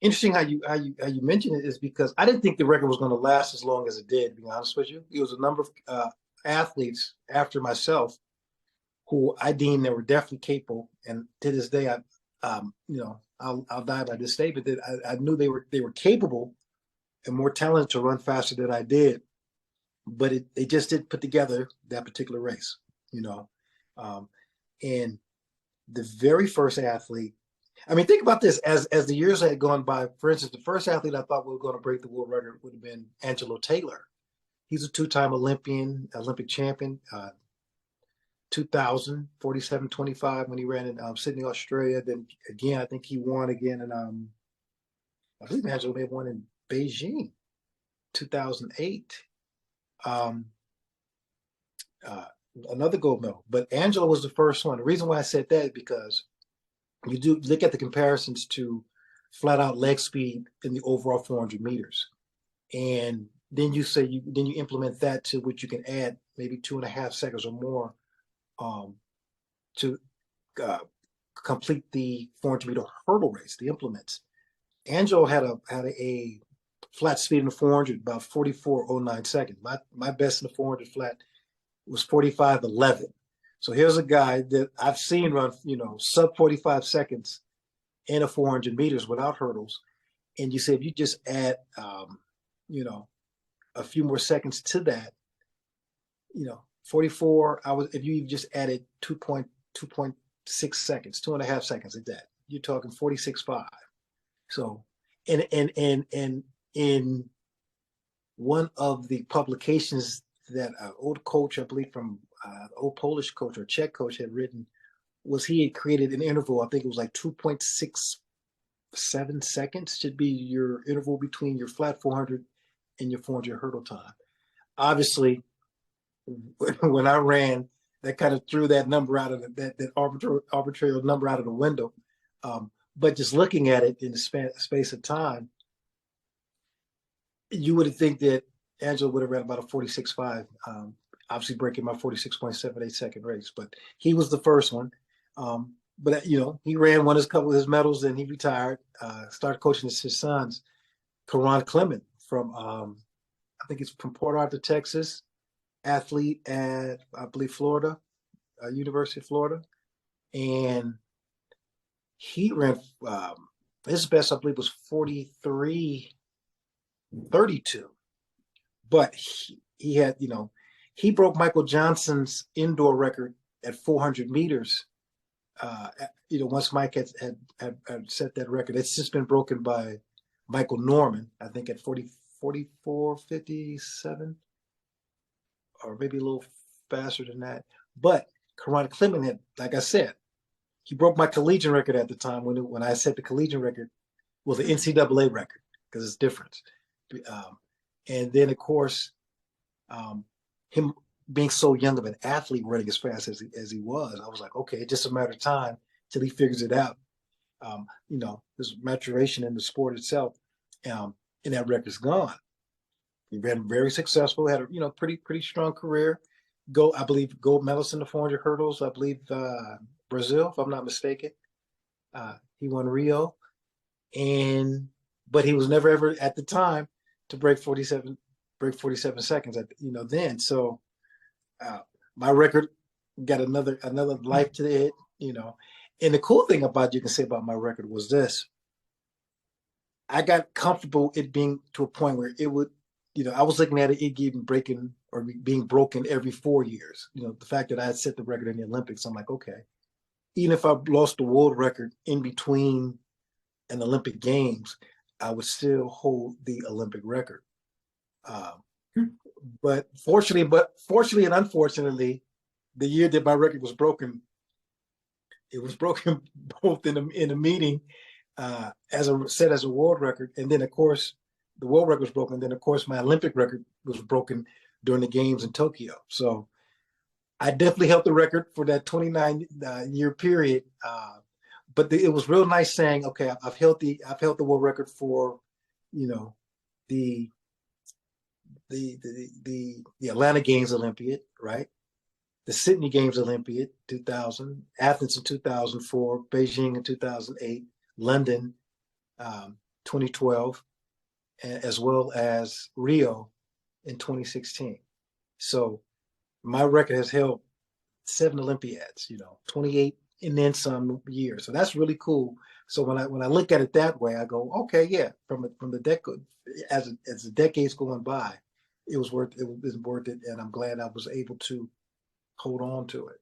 Interesting how you mentioned it is because I didn't think the record was going to last as long as it did. To be honest with you, it was a number of athletes after myself who I deemed they were definitely capable, and to this day, I'll die by this statement that I knew they were capable and more talented to run faster than I did, but they just didn't put together that particular race, you know. Um, and the very first athlete, I mean, think about this as the years had gone by. For instance, the first athlete I thought was going to break the world record would have been Angelo Taylor. He's a two-time Olympic champion, 2000, 47:25 when he ran in Sydney, Australia. Then again, I think he won again in, I believe Angelo may have won in Beijing, 2008. Um, uh, Another gold medal. But Angelo was the first one. The reason why I said that is because you do look at the comparisons to flat out leg speed in the overall 400 meters. And then you implement that to which you can add maybe 2.5 seconds or more um, to uh, complete the 400-meter hurdle race, the implements. Angelo had a flat speed in the 400 about 44.09 seconds. My best in the 400 flat was 45:11. So here's a guy that I've seen run, sub 45 seconds in a 400 meters without hurdles. And you say if you just add, you know, a few more seconds to that, 44. If you just added 2.6 seconds, 2.5 seconds at that, you're talking 46.5. So, and in one of the publications that an old coach, I believe from old Polish coach or Czech coach had written, was he had created an interval. I think it was like 2.67 seconds should be your interval between your flat 400 and your 400 hurdle time. Obviously, when I ran, that kind of threw that number out of that arbitrary number out of the window. But just looking at it in the space of time, you would think that Angelo would have ran about a 46.5, obviously breaking my 46.78 second race. But he was the first one. But he ran, won his couple of his medals, and he retired. Started coaching his sons, Karan Clement from I think it's from Port Arthur, Texas, athlete at I believe Florida, University of Florida, and he ran his best I believe was 43:32. But he had, he broke Michael Johnson's indoor record at 400 meters. Once Mike had set that record, it's just been broken by Michael Norman, I think at 44:57, or maybe a little faster than that. But Karan Clement had, like I said, he broke my collegian record at the time when I set the collegian record, well, the NCAA record, because it's different. And then, of course, him being so young of an athlete running as fast as he was, I was like, okay, it's just a matter of time till he figures it out. There's maturation in the sport itself, and that record's gone. He ran very successful, had a pretty strong career. I believe gold medalist in the 400 hurdles. I believe Brazil, if I'm not mistaken. He won Rio, but he was never ever at the time to break 47 seconds then. So my record got another life to it. And the cool thing about you can say about my record was this: I got comfortable it being to a point where it would, I was looking at it getting breaking or being broken every 4 years. The fact that I had set the record in the Olympics, I'm like, okay, even if I lost the world record in between an Olympic Games, I would still hold the Olympic record. But fortunately and unfortunately, the year that my record was broken, it was broken both in a meeting as a world record, and then of course the world record was broken. And then of course my Olympic record was broken during the games in Tokyo. So I definitely held the record for that 29-year period. But it was real nice saying, okay, I've held the world record for, the Atlanta Games Olympiad, right? The Sydney Games Olympiad 2000, Athens in 2004, Beijing in 2008, London 2012, as well as Rio in 2016. So my record has held 7 Olympiads, 28 and then some years. So that's really cool. So when I look at it that way, I go, okay, yeah, from the decade as the decades going by, it was worth it, and I'm glad I was able to hold on to it.